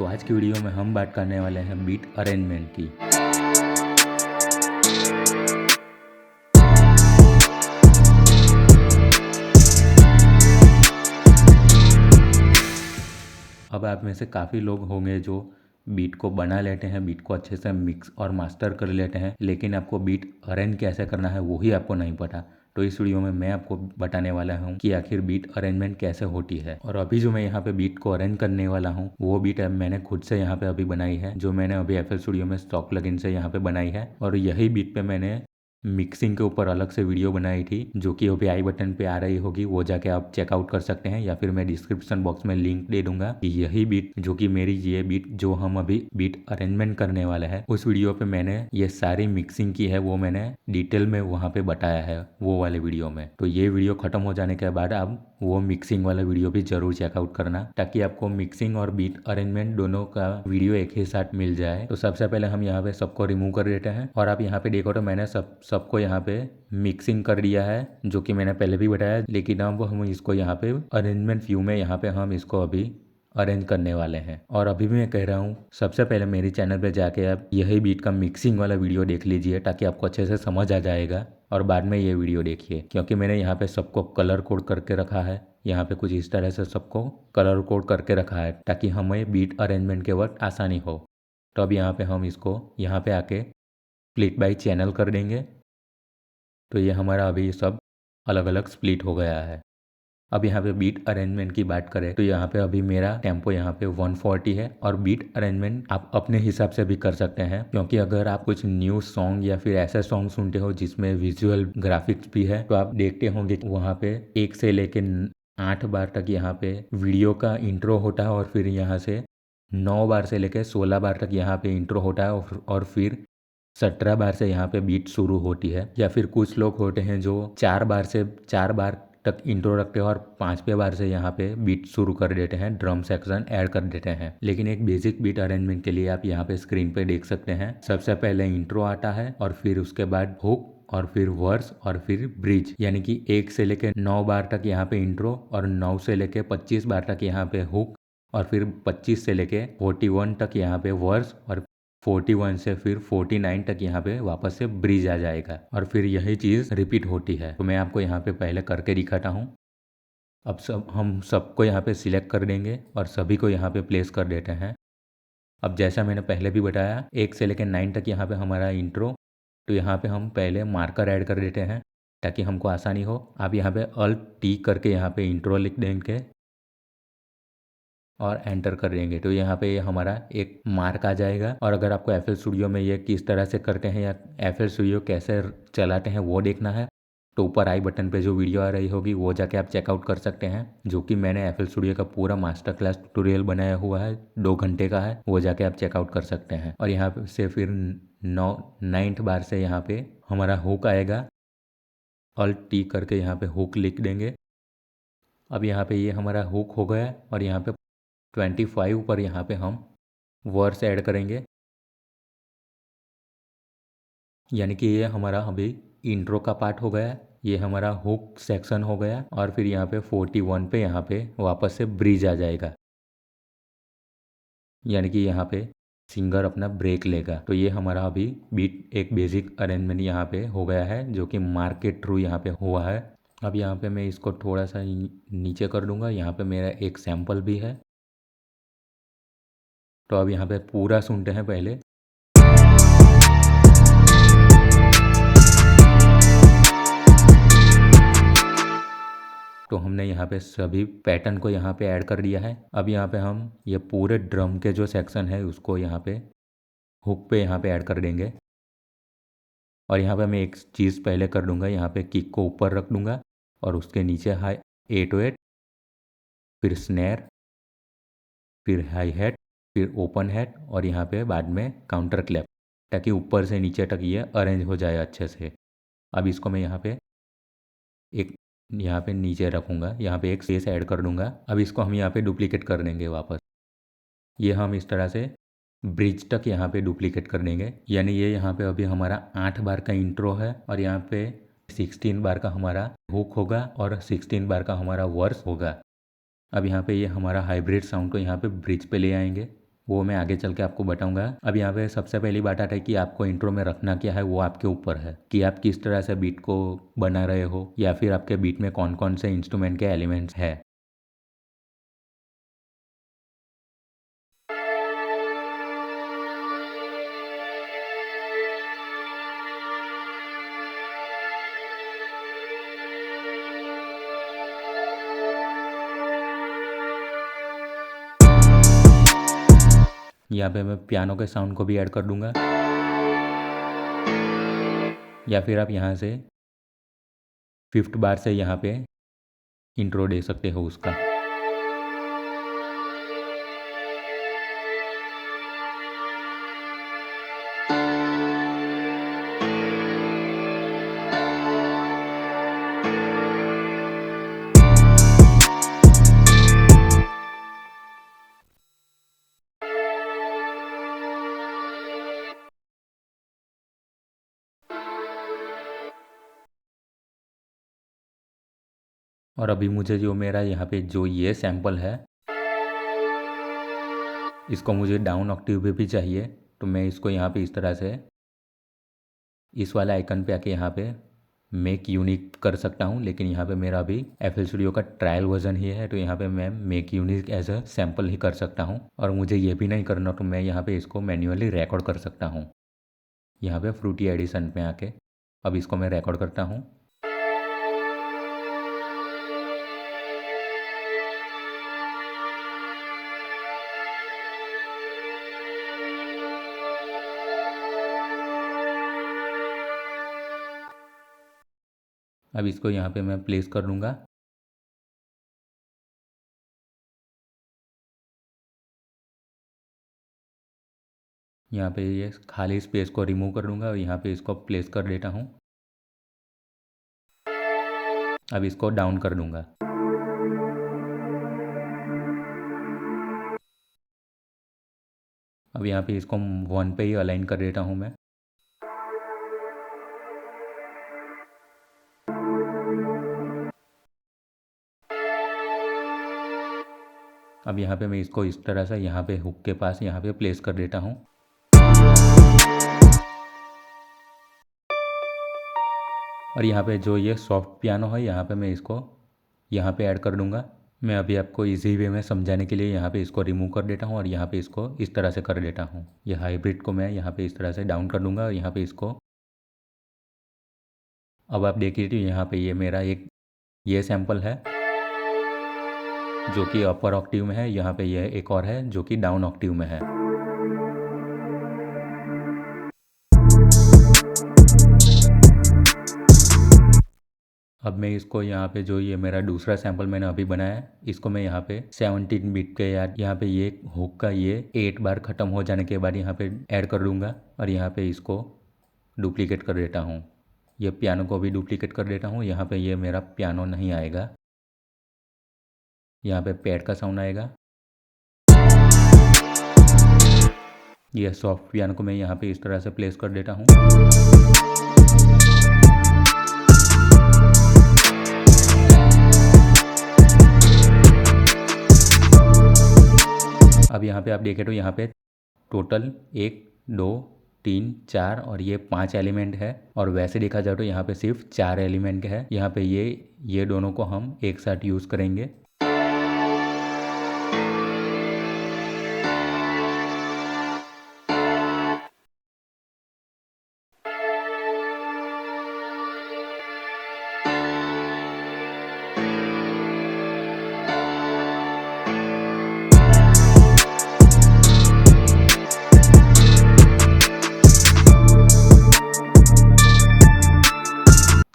तो आज की वीडियो में हम बात करने वाले हैं बीट अरेंजमेंट की। अब आप में से काफ़ी लोग होंगे जो बीट को बना लेते हैं, बीट को अच्छे से मिक्स और मास्टर कर लेते हैं, लेकिन आपको बीट अरेंज कैसे करना है वो ही आपको नहीं पता। तो इस वीडियो में मैं आपको बताने वाला हूँ कि आखिर बीट अरेंजमेंट कैसे होती है। और अभी जो मैं यहाँ पे बीट को अरेंज करने वाला हूँ वो बीट मैंने खुद से यहाँ पे अभी बनाई है, जो मैंने अभी FL स्टूडियो में स्टॉक प्लगइन से यहाँ पे बनाई है। और यही बीट पे मैंने मिक्सिंग के ऊपर अलग से वीडियो बनाई थी, जो कि अभी आई बटन पे आ रही होगी, वो जाके आप चेकआउट कर सकते हैं, या फिर मैं डिस्क्रिप्शन बॉक्स में लिंक दे दूंगा कि यही बीट जो कि मेरी ये बीट जो हम अभी बीट अरेंजमेंट करने वाले हैं उस वीडियो पे मैंने ये सारी मिक्सिंग की है, वो मैंने डिटेल में वहाँ पे बताया है वो वाले वीडियो में। तो ये वीडियो खत्म हो जाने के बाद आप वो मिक्सिंग वाला वीडियो भी जरूर चेकआउट करना, ताकि आपको मिक्सिंग और बीट अरेंजमेंट दोनों का वीडियो एक ही साथ मिल जाए। तो सबसे पहले हम यहाँ पे सबको रिमूव कर देते हैं, और आप यहाँ पे देखो तो मैंने सबको यहाँ पे मिक्सिंग कर दिया है, जो कि मैंने पहले भी बताया। लेकिन अब हम इसको यहाँ पे अरेंजमेंट व्यू में यहाँ पे हम इसको अभी अरेंज करने वाले हैं। और अभी भी मैं कह रहा हूँ, सबसे पहले मेरे चैनल पे जाके आप यही बीट का मिक्सिंग वाला वीडियो देख लीजिए, ताकि आपको अच्छे से समझ आ जाएगा, और बाद में ये वीडियो देखिए। क्योंकि मैंने यहाँ पे सबको कलर कोड करके रखा है, यहाँ पे कुछ इस तरह से सबको कलर कोड करके रखा है, ताकि हमें बीट अरेंजमेंट के वक्त आसानी हो। तो अब यहाँ पे हम इसको यहाँ पे आके स्प्लिट बाई चैनल कर देंगे। तो ये हमारा अभी सब अलग अलग स्प्लिट हो गया है। अब यहाँ पे बीट अरेंजमेंट की बात करें तो यहाँ पे अभी मेरा टेम्पो यहाँ पे 140 है, और बीट अरेंजमेंट आप अपने हिसाब से भी कर सकते हैं, क्योंकि अगर आप कुछ न्यू सॉन्ग या फिर ऐसे सॉन्ग सुनते हो जिसमें विजुअल ग्राफिक्स भी है, तो आप देखते होंगे वहाँ पे 1 से लेके 8 बार तक यहाँ पे वीडियो का इंट्रो होता है, और फिर यहाँ से 9 बार से लेके 16 बार तक यहाँ पे इंट्रो होता है, और फिर 17 बार से यहाँ पे बीट शुरू होती है। या फिर कुछ लोग होते हैं जो 4 बार तक इंट्रो रखते हैं, और 5वें बार से यहाँ पे बीट शुरू कर देते हैं, ड्रम सेक्शन ऐड कर देते हैं। लेकिन एक बेसिक बीट अरेंजमेंट के लिए आप यहाँ पे स्क्रीन पे देख सकते हैं, सबसे पहले इंट्रो आता है, और फिर उसके बाद हुक, और फिर वर्स, और फिर ब्रिज। यानी कि 1 से लेके 9 बार तक यहाँ पे इंट्रो, और 9 से लेके 25 बार तक यहाँ पे हुक, और फिर 25 से लेके 41 तक यहाँ पे वर्स, और 41 से फिर 49 तक यहाँ पे वापस से ब्रिज आ जाएगा, और फिर यही चीज़ रिपीट होती है। तो मैं आपको यहाँ पे पहले करके दिखाता हूँ। अब हम सबको यहाँ पे सिलेक्ट कर देंगे, और सभी को यहाँ पे प्लेस कर देते हैं। अब जैसा मैंने पहले भी बताया, 1 से लेकर 9 तक यहाँ पे हमारा इंट्रो, तो यहाँ पे हम पहले मार्कर ऐड कर देते हैं ताकि हमको आसानी हो। आप यहाँ पे Alt+T करके यहाँ पे इंट्रो लिख देंगे और एंटर कर देंगे, तो यहाँ पे हमारा एक मार्क आ जाएगा। और अगर आपको FL स्टूडियो में ये किस तरह से करते हैं या FL स्टूडियो कैसे चलाते हैं वो देखना है, तो ऊपर आई बटन पे जो वीडियो आ रही होगी वो जाके आप चेकआउट कर सकते हैं, जो कि मैंने FL स्टूडियो का पूरा मास्टर क्लास ट्यूटोरियल बनाया हुआ है, 2 घंटे का है, वो जाके आप चेकआउट कर सकते हैं। और यहाँ पे से फिर 9th बार से यहाँ पे हमारा हुक आएगा, Alt+T करके यहाँ पे हुक लिख देंगे। अब यहाँ पे ये हमारा हुक हो गया, और यहाँ पे 25 पर यहाँ पे हम वर्स ऐड करेंगे, यानी कि ये हमारा अभी इंट्रो का पार्ट हो गया, ये हमारा हुक सेक्शन हो गया, और फिर यहाँ पे 41 पे यहाँ पे वापस से ब्रिज आ जाएगा, यानी कि यहाँ पे सिंगर अपना ब्रेक लेगा। तो ये हमारा अभी बीट एक बेसिक अरेंजमेंट यहाँ पे हो गया है, जो कि मार्क के थ्रू यहाँ पे हुआ है। अब यहाँ पे मैं इसको थोड़ा सा नीचे कर दूंगा, यहाँ पे मेरा एक सैम्पल भी है। तो अब यहाँ पे पूरा सुनते हैं पहले। तो हमने यहाँ पे सभी पैटर्न को यहाँ पे ऐड कर दिया है। अब यहाँ पे हम ये पूरे ड्रम के जो सेक्शन है उसको यहाँ पे हुक पे यहाँ पे ऐड कर देंगे, और यहाँ पे मैं एक चीज़ पहले कर दूंगा, यहाँ पे किक को ऊपर रख दूंगा, और उसके नीचे 808, फिर स्नैर, फिर हाई हैट, फिर ओपन हैट, और यहाँ पे बाद में काउंटर क्लैप, ताकि ऊपर से नीचे तक ये अरेंज हो जाए अच्छे से। अब इसको मैं यहाँ पे यहाँ पे नीचे रखूँगा, यहाँ पे एक स्पेस ऐड कर दूँगा। अब इसको हम यहाँ पे डुप्लीकेट कर देंगे वापस, ये हम इस तरह से ब्रिज तक यहाँ पे डुप्लीकेट कर देंगे। यानी ये यहाँ पे अभी हमारा 8 बार का इंट्रो है, और यहाँ पे 16 बार का हमारा हुक होगा, और 16 बार का हमारा वर्स होगा। अब यहाँ पे ये हमारा हाइब्रिड साउंड को यहाँ पे ब्रिज पे ले आएंगे, वो मैं आगे चल के आपको बताऊंगा। अब यहाँ पे सबसे पहली बात आता है कि आपको इंट्रो में रखना क्या है, वो आपके ऊपर है कि आप किस तरह से बीट को बना रहे हो या फिर आपके बीट में कौन कौन से इंस्ट्रूमेंट के एलिमेंट्स है। यहाँ पे मैं पियानो के साउंड को भी ऐड कर दूंगा, या फिर आप यहाँ से 5th बार से यहाँ पे इंट्रो दे सकते हो उसका। और अभी मुझे जो मेरा यहाँ पे जो ये सैंपल है, इसको मुझे डाउन ऑक्टेव पे भी चाहिए, तो मैं इसको यहाँ पे इस तरह से इस वाले आइकन पे आके यहाँ पे मेक यूनिक कर सकता हूँ। लेकिन यहाँ पे मेरा अभी FL Studio का ट्रायल वर्जन ही है, तो यहाँ पे मैं make unique as a sample ही कर सकता हूँ। और मुझे ये भी नहीं करना, तो मैं यहाँ पे इसको मैन्युअली रिकॉर्ड कर सकता हूँ यहाँ पे फ्रूटी एडिशन पे आके। अब इसको मैं रिकॉर्ड करता हूँ। अब इसको यहाँ पे मैं प्लेस कर दूँगा। यहाँ पे ये खाली स्पेस को रिमूव कर दूँगा और यहाँ पे इसको प्लेस कर देता हूँ। अब इसको डाउन कर दूँगा। अब यहाँ पे इसको 1 पे ही अलाइन कर देता हूँ मैं। अब यहाँ पे मैं इसको इस तरह से यहाँ पे हुक के पास यहाँ पे प्लेस कर देता हूँ। और यहाँ पे जो ये सॉफ्ट पियानो है, यहाँ पे मैं इसको यहाँ पे ऐड कर दूँगा। मैं अभी आपको इजी वे में समझाने के लिए यहाँ पे इसको रिमूव कर देता हूँ और यहाँ पे इसको इस तरह से कर देता हूँ। ये हाइब्रिड को मैं यहाँ पे इस तरह से डाउन कर दूँगा और यहाँ पे इसको, अब आप देख लीजिए यहाँ पे ये मेरा एक ये सैंपल है जो कि अपर ऑक्टेव में है। यहाँ पे ये एक और है जो कि डाउन ऑक्टेव में है। अब मैं इसको यहाँ पे जो ये मेरा दूसरा सैंपल मैंने अभी बनाया है, इसको मैं यहाँ पे 17 बीट के यार यहाँ पे ये हुक का ये 8 बार ख़त्म हो जाने के बाद यहाँ पे ऐड कर दूँगा और यहाँ पे इसको डुप्लीकेट कर देता हूँ। ये पियानो को भी डुप्लीकेट कर देता हूँ। यहाँ पे ये मेरा पियानो नहीं आएगा, यहाँ पे पैड का साउंड आएगा। ये सॉफ्ट पियानो को मैं यहाँ पे इस तरह से प्लेस कर देता हूँ। अब यहाँ पे आप देखें तो यहाँ पे टोटल 1 2 3 4 और ये 5 एलिमेंट है, और वैसे देखा जाए तो यहाँ पे सिर्फ 4 एलिमेंट है। यहाँ पे ये दोनों को हम एक साथ यूज़ करेंगे।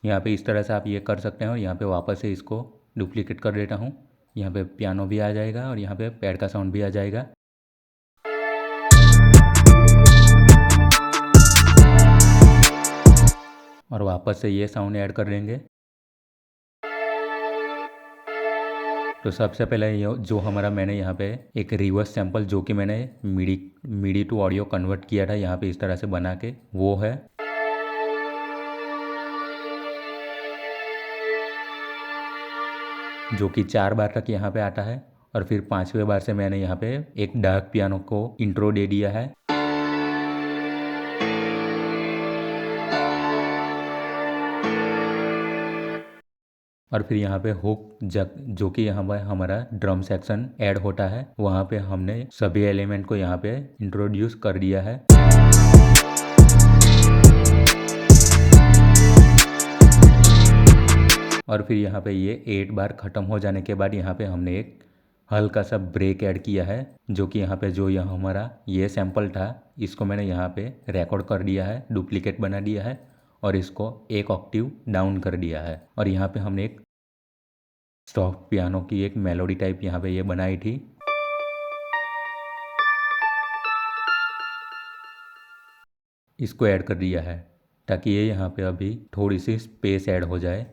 यहाँ पे इस तरह से आप ये कर सकते हैं और यहाँ पे वापस से इसको डुप्लीकेट कर देता हूँ। यहाँ पे पियानो भी आ जाएगा और यहाँ पे पैड का साउंड भी आ जाएगा। और वापस से ये साउंड ऐड कर देंगे। तो सबसे पहले ये जो हमारा मैंने यहाँ पे एक रिवर्स सैंपल जो कि मैंने मिडी टू ऑडियो कन्वर्ट किया था यहाँ पे इस तरह से बना के, वो है। जो कि 4 बार तक यहाँ पे आता है। और फिर 5वें बार से मैंने यहाँ पे एक डार्क पियानो को इंट्रो दे दिया है। और फिर यहाँ पे हुक जो कि यहाँ पर हमारा ड्रम सेक्शन ऐड होता है, वहाँ पे हमने सभी एलिमेंट को यहाँ पे इंट्रोड्यूस कर दिया है। और फिर यहाँ पे ये 8 बार ख़त्म हो जाने के बाद यहाँ पे हमने एक हल्का सा ब्रेक ऐड किया है, जो कि यहाँ पे जो यह हमारा ये सैंपल था, इसको मैंने यहाँ पे रिकॉर्ड कर दिया है, डुप्लीकेट बना दिया है और इसको एक ऑक्टिव डाउन कर दिया है। और यहाँ पे हमने एक सॉफ्ट पियानो की एक मेलोडी टाइप यहाँ पे ये बनाई थी। इसको ऐड कर दिया है ताकि ये यहाँ पे अभी थोड़ी सी स्पेस ऐड हो जाए।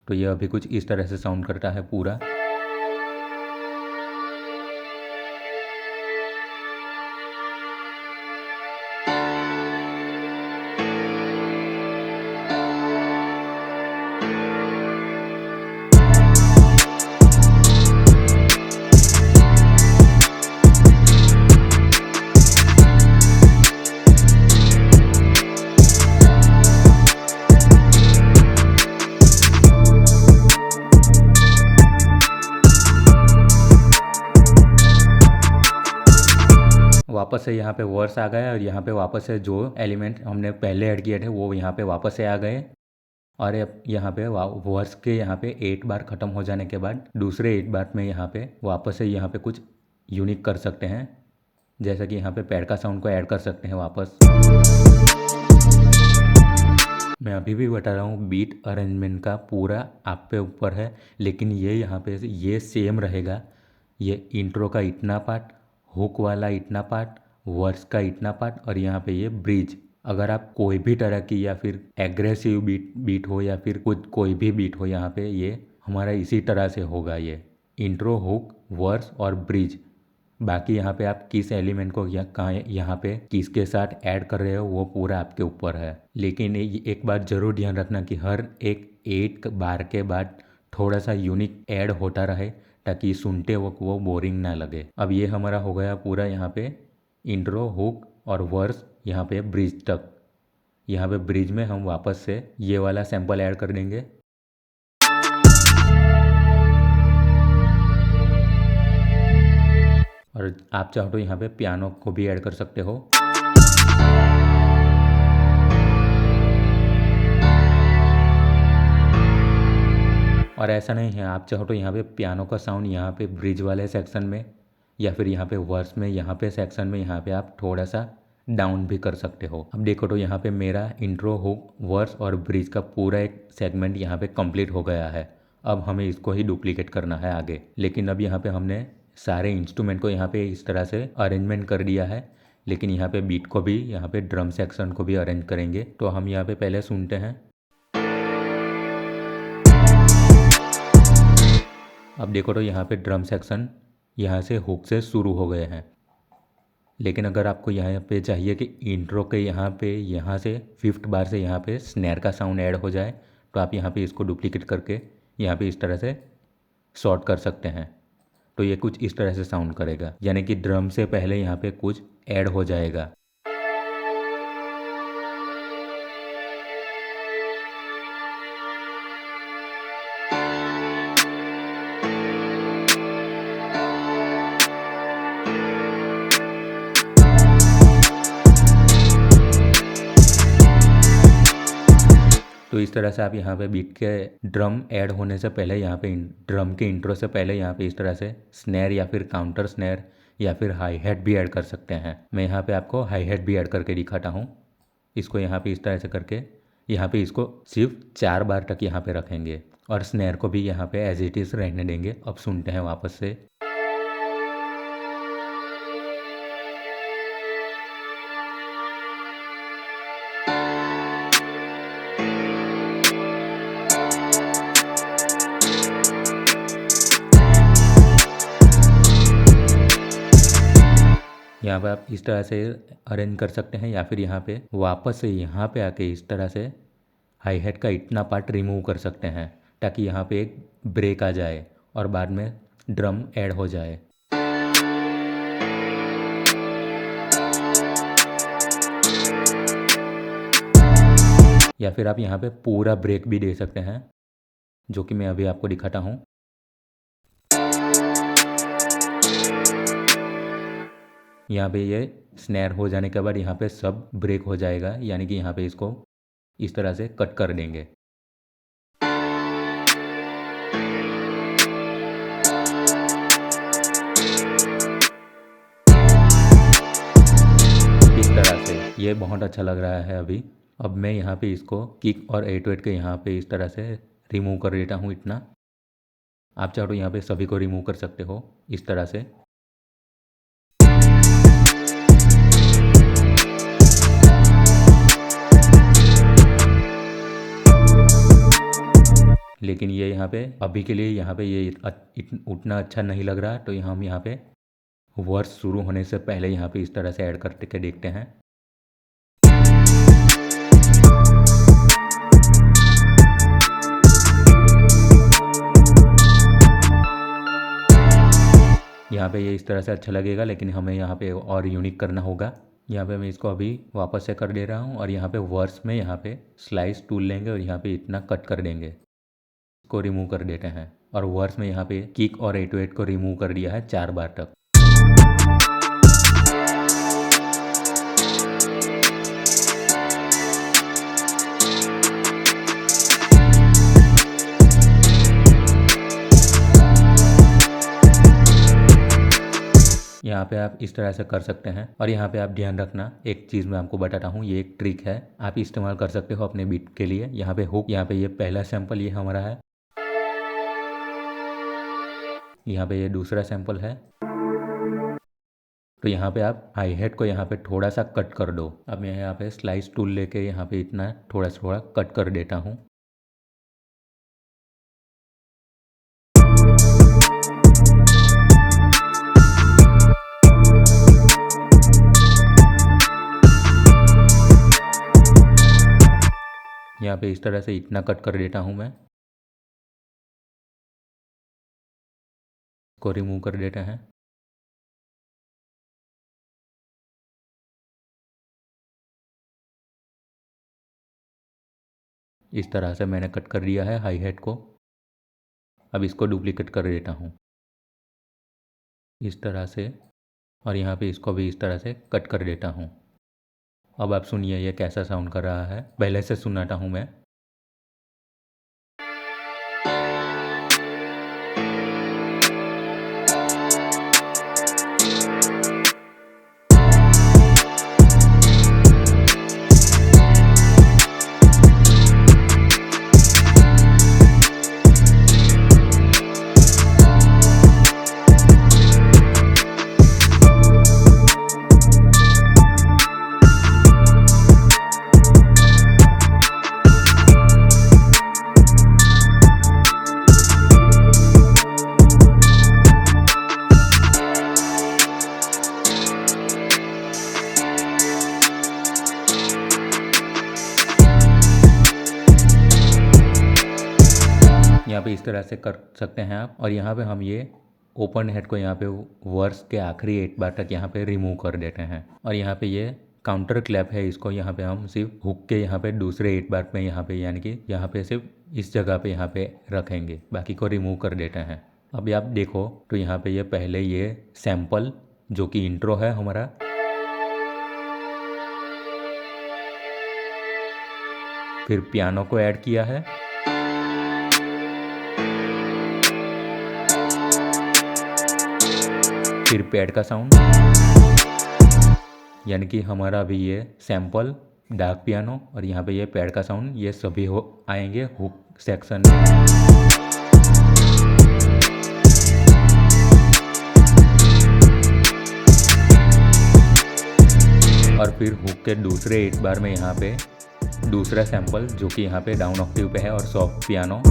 तो ये अभी कुछ इस तरह से साउंड करता है पूरा। वापस से यहाँ पे वर्स आ गया और यहाँ पे वापस से जो एलिमेंट हमने पहले ऐड किए थे वो यहाँ पे वापस से आ गए। और अब यहाँ पे वर्स के यहाँ पे 8 बार ख़त्म हो जाने के बाद दूसरे 8 बार में यहाँ पे वापस से यहाँ पे कुछ यूनिक कर सकते हैं, जैसा कि यहाँ पे पैड का साउंड को ऐड कर सकते हैं वापस। मैं अभी भी बता रहा हूँ बीट अरेंजमेंट का पूरा आप पे ऊपर है, लेकिन ये यहाँ पे ये सेम रहेगा। ये इंट्रो का इतना पार्ट, हुक वाला इतना पार्ट, वर्स का इतना पार्ट और यहाँ पे ये ब्रिज। अगर आप कोई भी तरह की या फिर एग्रेसिव बीट हो या फिर कुछ कोई भी बीट हो, यहाँ पे ये हमारा इसी तरह से होगा। ये इंट्रो, हुक, वर्स और ब्रिज। बाकी यहाँ पे आप किस एलिमेंट को यहाँ पे किसके साथ ऐड कर रहे हो वो पूरा आपके ऊपर है। लेकिन एक बात ज़रूर ध्यान रखना कि हर एक 8 बार के बाद थोड़ा सा यूनिक ऐड होता रहे ताकि सुनते वक्त वो बोरिंग ना लगे। अब ये हमारा हो गया पूरा यहाँ पे इंट्रो, हुक और वर्स, यहाँ पे ब्रिज तक। यहाँ पे ब्रिज में हम वापस से ये वाला सैंपल ऐड कर देंगे। और आप चाहो तो यहाँ पे पियानो को भी ऐड कर सकते हो। और ऐसा नहीं है, आप चाहो तो यहाँ पे पियानो का साउंड यहाँ पे ब्रिज वाले सेक्शन में या फिर यहाँ पे वर्स में, यहाँ पे सेक्शन में यहाँ पे आप थोड़ा सा डाउन भी कर सकते हो। अब देखो तो यहाँ पे मेरा इंट्रो, हुक, वर्स और ब्रिज का पूरा एक सेगमेंट यहाँ पे कंप्लीट हो गया है। अब हमें इसको ही डुप्लीकेट करना है आगे। लेकिन अब यहाँ पे हमने सारे इंस्ट्रूमेंट को यहाँ पे इस तरह से अरेंजमेंट कर दिया है, लेकिन यहाँ पे बीट को भी, यहाँ पे ड्रम सेक्शन को भी अरेंज करेंगे। तो हम यहाँ पे पहले सुनते हैं। अब देखो तो यहाँ पे ड्रम सेक्शन यहाँ से हुक से शुरू हो गए हैं। लेकिन अगर आपको यहाँ पे चाहिए कि इंट्रो के यहाँ से 5th बार से यहाँ पे स्नैर का साउंड ऐड हो जाए, तो आप यहाँ पे इसको डुप्लीकेट करके यहाँ पे इस तरह से शॉर्ट कर सकते हैं। तो ये कुछ इस तरह से साउंड करेगा, यानी कि ड्रम से पहले यहाँ पे कुछ ऐड हो जाएगा। तो इस तरह से आप यहाँ पे बीट के ड्रम ऐड होने से पहले, यहाँ पे ड्रम के इंट्रो से पहले यहाँ पे इस तरह से स्नैर या फिर काउंटर स्नैर या फिर हाई हैट भी ऐड कर सकते हैं। मैं यहाँ पे आपको हाई हैट भी ऐड करके दिखाता हूँ। इसको यहाँ पे इस तरह से करके यहाँ पे इसको सिर्फ 4 बार तक यहाँ पे रखेंगे और स्नैर को भी यहाँ पे एज इट इज़ रहने देंगे। अब सुनते हैं वापस से। यहाँ पे आप इस तरह से अरेंज कर सकते हैं या फिर यहाँ पे वापस से यहाँ पे आके इस तरह से हाई हैट का इतना पार्ट रिमूव कर सकते हैं ताकि यहाँ पे एक ब्रेक आ जाए और बाद में ड्रम ऐड हो जाए। या फिर आप यहाँ पे पूरा ब्रेक भी दे सकते हैं, जो कि मैं अभी आपको दिखाता हूँ। यहाँ पे ये स्नैर हो जाने के बाद यहाँ पे सब ब्रेक हो जाएगा, यानी कि यहाँ पे इसको इस तरह से कट कर देंगे। इस तरह से ये बहुत अच्छा लग रहा है अभी। अब मैं यहाँ पे इसको किक और 808 के यहाँ पे इस तरह से रिमूव कर देता हूँ इतना। आप चाहो तो यहाँ पे सभी को रिमूव कर सकते हो इस तरह से। लेकिन ये यहाँ पे अभी के लिए यहाँ पे ये उतना अच्छा नहीं लग रहा, तो हम यहाँ पे वर्स शुरू होने से पहले यहाँ पे इस तरह से ऐड करके देखते हैं। यहाँ पे ये इस तरह से अच्छा लगेगा, लेकिन हमें यहाँ पे और यूनिक करना होगा। यहाँ पे मैं इसको अभी वापस से कर दे रहा हूँ और यहाँ पे वर्स में यहाँ पे स्लाइस टूल लेंगे और यहाँ पे इतना कट कर देंगे, इसको रिमूव कर देते हैं। और वर्स में यहाँ पे किक और 808 को रिमूव कर दिया है 4 बार तक। यहाँ पे आप इस तरह से कर सकते हैं। और यहाँ पे आप ध्यान रखना, एक चीज़ मैं आपको बताता हूँ, ये एक ट्रिक है, आप इस्तेमाल कर सकते हो अपने बीट के लिए। यहाँ पे हुक, यहाँ पे ये पहला सैंपल ये हमारा है, यहाँ पे ये दूसरा सैंपल है। तो यहाँ पे आप हाई हेड को यहाँ पे थोड़ा सा कट कर दो। अब मैं यहाँ पे स्लाइस टूल लेके यहाँ पे इतना थोड़ा कट कर देता हूँ। यहाँ पे इस तरह से इतना कट कर देता हूँ मैं, इसको रिमूव कर देते हैं। इस तरह से मैंने कट कर दिया है हाई हेड को। अब इसको डुप्लीकेट कर देता हूँ इस तरह से, और यहाँ पे इसको भी इस तरह से कट कर देता हूँ। अब आप सुनिए ये कैसा साउंड कर रहा है, पहले से सुनाता हूँ मैं। यहाँ पे इस तरह से कर सकते हैं आप। और यहाँ पे हम ये ओपन हेड को यहाँ पे वर्स के आखिरी 8 बार तक यहाँ पे रिमूव कर देते हैं। और यहाँ पे ये काउंटर क्लैप है, इसको यहाँ पे हम सिर्फ हुक के यहाँ पे दूसरे 8 बार में यहाँ पे, यानी कि यहाँ पे सिर्फ इस जगह पे यहाँ पे रखेंगे, बाकी को रिमूव कर देते हैं। अभी आप देखो तो यहाँ पे ये पहले ये सैंपल जो कि इंट्रो है हमारा, फिर पियानो को ऐड किया है, फिर पैड का साउंड, यानी कि हमारा अभी ये सैंपल, डार्क पियानो और यहाँ पे ये पैड का साउंड, ये सभी हो आएंगे हुक सेक्शन में। और फिर हुक के दूसरे 8 बार में यहाँ पे दूसरा सैंपल जो कि यहाँ पे डाउन ऑक्टेव पे है और सॉफ्ट पियानो।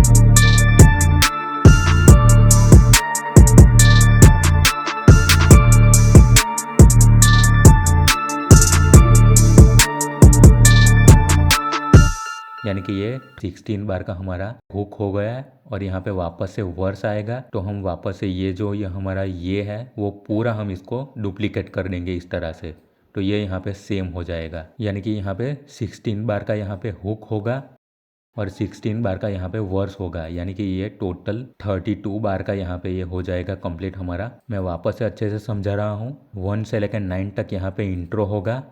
यानी कि ये 16 बार का हमारा हुक हो गया है और यहाँ पे वापस से वर्स आएगा तो हम वापस से ये जो ये हमारा ये है वो पूरा हम इसको डुप्लीकेट कर देंगे इस तरह से। तो ये यहाँ पे सेम हो जाएगा, यानी कि यहाँ पे 16 बार का यहाँ पे हुक होगा और 16 बार का यहाँ पे वर्स होगा, यानी कि ये टोटल 32 बार का यहाँ पे ये हो जाएगा कंप्लीट हमारा। मैं वापस से अच्छे से समझा रहा हूँ। 1 से लेकर 9 तक यहाँ पे इंट्रो होगा,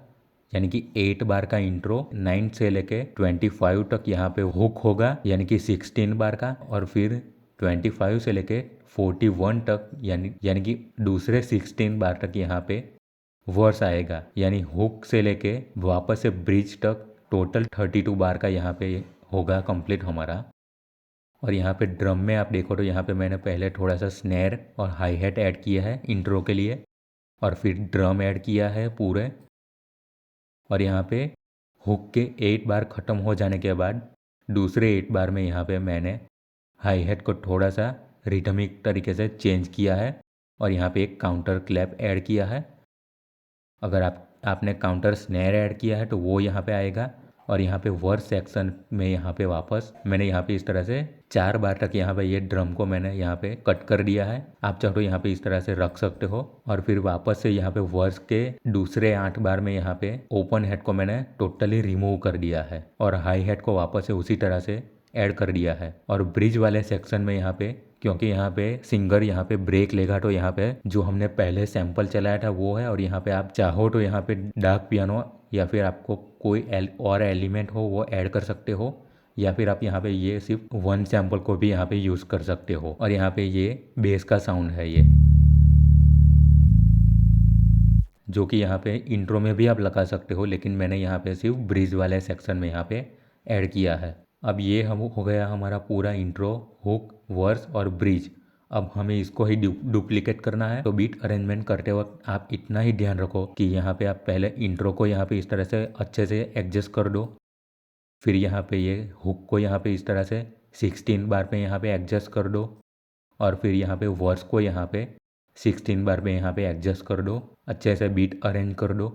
यानी कि 8 बार का इंट्रो। 9 से लेके 25 तक यहाँ पे हुक होगा, यानी कि 16 बार का। और फिर 25 से लेके 41 तक यानी कि दूसरे 16 बार तक यहाँ पे वर्स आएगा, यानी हुक से लेके वापस से ब्रिज तक टोटल 32 बार का यहाँ पे होगा कंप्लीट हमारा। और यहाँ पे ड्रम में आप देखो तो यहाँ पे मैंने पहले थोड़ा सा स्नैर और हाई हैट ऐड किया है इंट्रो के लिए, और फिर ड्रम ऐड किया है पूरे। और यहाँ पे हुक के 8 बार ख़त्म हो जाने के बाद दूसरे 8 बार में यहाँ पे मैंने हाई हैट को थोड़ा सा रिदमिक तरीके से चेंज किया है और यहाँ पे एक काउंटर क्लैप ऐड किया है। अगर आपने काउंटर स्नैर ऐड किया है तो वो यहाँ पे आएगा। और यहाँ पे वर्स सेक्शन में यहाँ पे वापस मैंने यहाँ पे इस तरह से 4 बार तक यहाँ पे ये ड्रम को मैंने यहाँ पे कट कर दिया है। आप चाहो तो यहाँ पे इस तरह से रख सकते हो। और फिर वापस से यहाँ पे वर्स के दूसरे 8 बार में यहाँ पे ओपन हेड को मैंने टोटली रिमूव कर दिया है और हाई हेड को वापस से उसी तरह से ऐड कर दिया है। और ब्रिज वाले सेक्शन में यहाँ पे क्योंकि यहाँ पे सिंगर यहाँ पे ब्रेक लेगा तो यहाँ पे जो हमने पहले सैंपल चलाया था वो है। और यहाँ पे आप चाहो तो यहाँ पे डार्क पियानो या फिर आपको कोई और एलिमेंट हो वो ऐड कर सकते हो, या फिर आप यहाँ पे ये सिर्फ 1 सैंपल को भी यहाँ पे यूज़ कर सकते हो। और यहाँ पे ये बेस का साउंड है ये, जो कि यहाँ पे इंट्रो में भी आप लगा सकते हो, लेकिन मैंने यहाँ पे सिर्फ ब्रिज वाले सेक्शन में यहाँ पे ऐड किया है। अब ये हम हो गया हमारा पूरा इंट्रो, हुक, वर्स और ब्रिज। अब हमें इसको ही डुप्लीकेट करना है। तो बीट अरेंजमेंट करते वक्त आप इतना ही ध्यान रखो कि यहाँ पे आप पहले इंट्रो को यहाँ पे इस तरह से अच्छे से एडजस्ट कर दो। फिर यहाँ पे ये हुक को यहाँ पे इस तरह से 16 बार पे यहाँ पे एडजस्ट कर दो। और फिर यहाँ पे वर्स को यहाँ पे 16 बार पे यहाँ पे एडजस्ट कर दो, अच्छे से बीट अरेंज कर दो।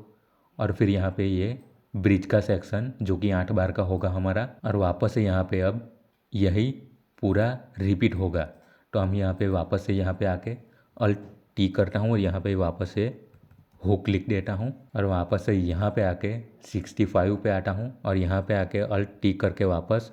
और फिर यहाँ पे ये ब्रिज का सेक्शन जो कि 8 बार का होगा हमारा, और वापस से यहाँ पे अब यही पूरा रिपीट होगा। तो हम यहाँ पे वापस से यहाँ पे आके अल्ट टी करता हूँ और यहाँ पे वापस से हुक लिख देता हूँ और वापस से यहाँ पे आके 65 पे आता हूँ और यहाँ पे आके अल्ट टी करके वापस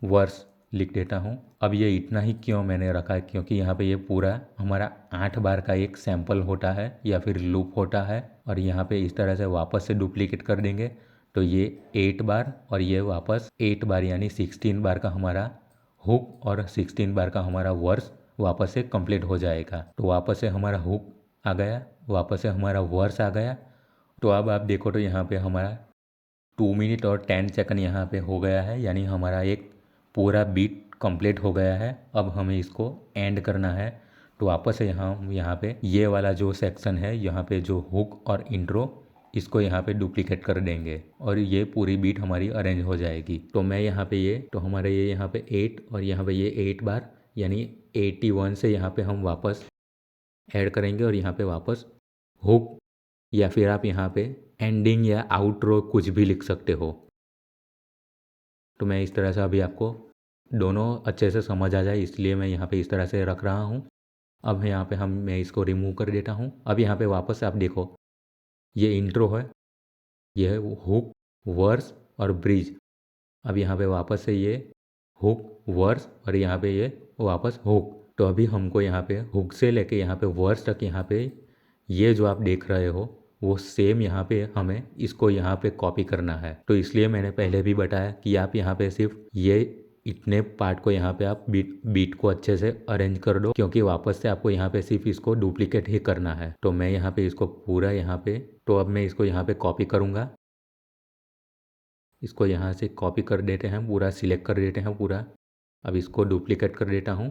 वर्स लिख देता हूँ। अब ये इतना ही क्यों मैंने रखा है, क्योंकि यहाँ पे ये पूरा हमारा 8 बार का एक सैंपल होता है या फिर लूप होता है। और यहाँ पे इस तरह से वापस से डुप्लीकेट कर देंगे तो ये 8 बार और ये वापस 8 बार यानी 16 बार का हमारा हुक और 16 बार का हमारा वर्स वापस से कंप्लीट हो जाएगा। तो वापस से हमारा हुक आ गया, वापस से हमारा वर्स आ गया। तो अब आप देखो तो यहाँ पे हमारा 2 मिनट और 10 सेकंड यहाँ पे हो गया है, यानी हमारा एक पूरा बीट कंप्लीट हो गया है। अब हमें इसको एंड करना है। तो वापस से यहाँ पे ये वाला जो सेक्शन है यहाँ पे जो हुक और इंट्रो, इसको यहाँ पे डुप्लीकेट कर देंगे और ये पूरी बीट हमारी अरेंज हो जाएगी। तो मैं यहाँ पे ये तो हमारे ये यहाँ पे 8 और यहाँ पे ये 8 बार यानी 81 से यहाँ पे हम वापस ऐड करेंगे और यहाँ पे वापस हुक या फिर आप यहाँ पे एंडिंग या आउटरो कुछ भी लिख सकते हो। तो मैं इस तरह से अभी आपको दोनों अच्छे से समझ आ जाए इसलिए मैं यहाँ पे इस तरह से रख रहा हूँ। अब यहाँ पे मैं इसको रिमूव कर देता हूँ। अब यहाँ पे वापस से आप देखो ये इंट्रो है, ये है हुक, वर्स और ब्रिज। अब यहाँ पे वापस से ये हुक, वर्स और यहाँ पे ये वापस हुक। तो अभी हमको यहाँ पे हुक से लेके यहाँ पे वर्स तक यहाँ पे ये जो आप देख रहे हो वो सेम यहाँ पे हमें इसको यहाँ पे कॉपी करना है। तो इसलिए मैंने पहले भी बताया कि आप यहाँ पे सिर्फ ये इतने पार्ट को यहाँ पे आप बीट को अच्छे से अरेंज कर दो, क्योंकि वापस से आपको यहाँ पे सिर्फ इसको डुप्लीकेट ही करना है। तो मैं यहाँ पे इसको पूरा यहाँ पे तो अब मैं इसको यहाँ पे कॉपी करूँगा। इसको यहाँ से कॉपी कर देते हैं, पूरा सिलेक्ट कर देते हैं पूरा। अब इसको डुप्लीकेट कर देता हूँ।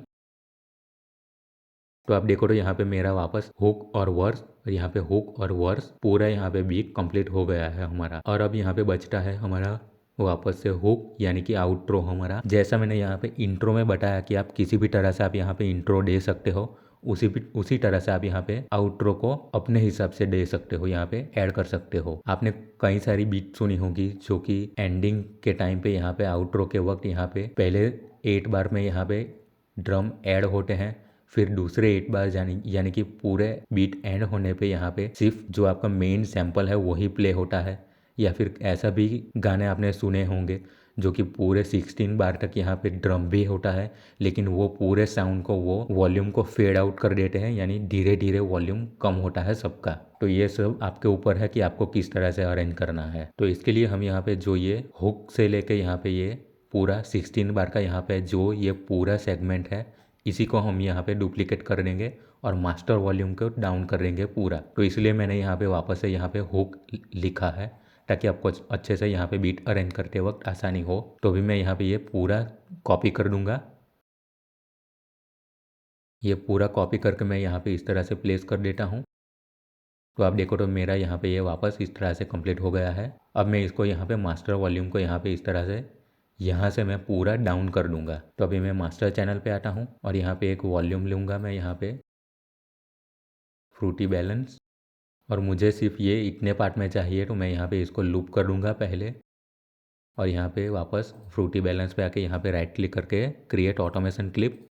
तो आप देखो तो यहाँ पे मेरा वापस हुक और वर्स और यहाँ पे हुक और वर्स पूरा यहाँ पे बीट कंप्लीट हो गया है हमारा। और अब यहाँ पे बचता है हमारा वापस से हुक यानी कि आउट्रो हमारा। जैसा मैंने यहाँ पे इंट्रो में बताया कि आप किसी भी तरह से आप यहाँ पे इंट्रो दे सकते हो, उसी तरह से आप यहाँ पे आउट्रो को अपने हिसाब से दे सकते हो, यहाँ पे ऐड कर सकते हो। आपने कई सारी बीट सुनी होगी जो कि एंडिंग के टाइम पे यहाँ पे आउट्रो के वक्त यहाँ पे पहले 8 बार में यहाँ पे ड्रम ऐड होते हैं, फिर दूसरे 8 बार यानी कि पूरे बीट एंड होने पे यहाँ पे सिर्फ जो आपका मेन सैंपल है वही प्ले होता है। या फिर ऐसा भी गाने आपने सुने होंगे जो कि पूरे 16 बार तक यहाँ पे ड्रम भी होता है, लेकिन वो पूरे साउंड को, वो वॉल्यूम को फेड आउट कर देते हैं, यानी धीरे धीरे वॉल्यूम कम होता है सबका। तो ये सब आपके ऊपर है कि आपको किस तरह से अरेंज करना है। तो इसके लिए हम यहाँ पे जो ये हुक से लेके यहाँ पे ये पूरा 16 बार का यहाँ पे जो ये पूरा सेगमेंट है, इसी को हम यहाँ पे डुप्लीकेट कर देंगे और मास्टर वॉल्यूम को डाउन कर देंगे पूरा। तो इसलिए मैंने यहाँ पे वापस से यहाँ पे हुक लिखा है ताकि आपको अच्छे से यहाँ पे बीट अरेंज करते वक्त आसानी हो। तो भी मैं यहाँ पे ये पूरा कॉपी कर दूंगा। ये पूरा कॉपी करके मैं यहाँ पे इस तरह से प्लेस कर देता हूँ। तो आप देखो तो मेरा यहाँ पे ये वापस इस तरह से कंप्लीट हो गया है। अब मैं इसको यहाँ पे मास्टर वॉल्यूम को यहाँ पे इस तरह से यहाँ से मैं पूरा डाउन कर दूंगा। तो अभी मैं मास्टर चैनल पे आता हूँ और यहाँ पे एक वॉल्यूम लूँगा मैं यहाँ पे फ्रूटी बैलेंस, और मुझे सिर्फ ये इतने पार्ट में चाहिए, तो मैं यहाँ पे इसको लूप कर दूँगा पहले और यहाँ पे वापस फ्रूटी बैलेंस पे आके यहाँ पे राइट क्लिक करके क्रिएट ऑटोमेशन क्लिप,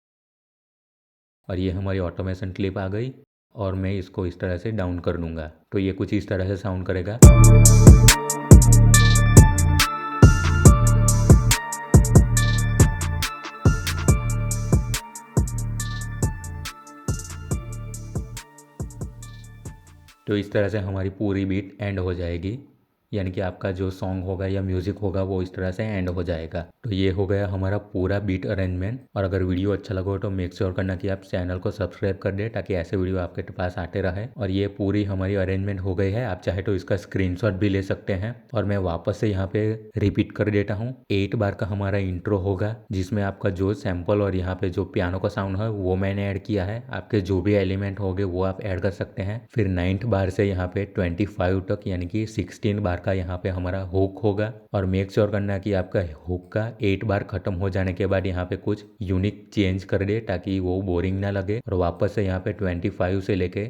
और ये हमारी ऑटोमेशन क्लिप आ गई और मैं इसको इस तरह से डाउन कर दूँगा। तो ये कुछ इस तरह से साउंड करेगा। तो इस तरह से हमारी पूरी बीट एंड हो जाएगी, यानी कि आपका जो सॉन्ग होगा या म्यूज़िक होगा वो इस तरह से एंड हो जाएगा। तो ये हो गया हमारा पूरा बीट अरेंजमेंट। और अगर वीडियो अच्छा लगा हो तो मेक श्योर करना कि आप चैनल को सब्सक्राइब कर दें ताकि ऐसे वीडियो आपके पास आते रहे। और ये पूरी हमारी अरेंजमेंट हो गई है। आप चाहे तो इसका स्क्रीनशॉट भी ले सकते हैं। और मैं वापस से यहाँ पे रिपीट कर देता हूँ। 8 बार का हमारा इंट्रो होगा जिसमें आपका जो सैंपल और यहाँ पे जो पियानो का साउंड है वो मैंने ऐड किया है। आपके जो भी एलिमेंट होंगे वो आप ऐड कर सकते हैं। फिर 9th बार से यहाँ पे 25 तक यानी कि 16 बार का यहाँ पे हमारा हुक होगा। और मेक श्योर करना कि आपका हुक का 8 बार खत्म हो जाने के बाद यहाँ पे कुछ यूनिक चेंज कर दे ताकि वो बोरिंग ना लगे। और वापस से यहाँ पे 25 से लेके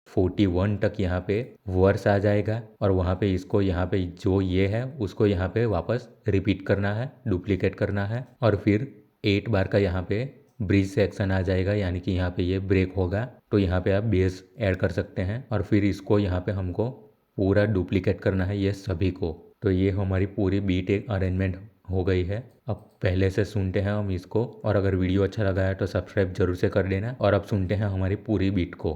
41 तक यहाँ पे वर्स आ जाएगा और वहाँ पे इसको यहाँ पे जो ये है उसको यहाँ पे वापस रिपीट करना है, डुप्लीकेट करना है। और फिर 8 बार का यहाँ पे ब्रिज सेक्शन आ जाएगा, यानी कि यहाँ पे ये ब्रेक होगा। तो यहाँ पे आप बेस ऐड कर सकते हैं और फिर इसको यहाँ पे हमको पूरा डुप्लीकेट करना है ये सभी को। तो ये हमारी पूरी बीट एक अरेंजमेंट हो गई है। अब पहले से सुनते हैं हम इसको, और अगर वीडियो अच्छा लगा है तो सब्सक्राइब जरूर से कर देना। और अब सुनते हैं हमारी पूरी बीट को।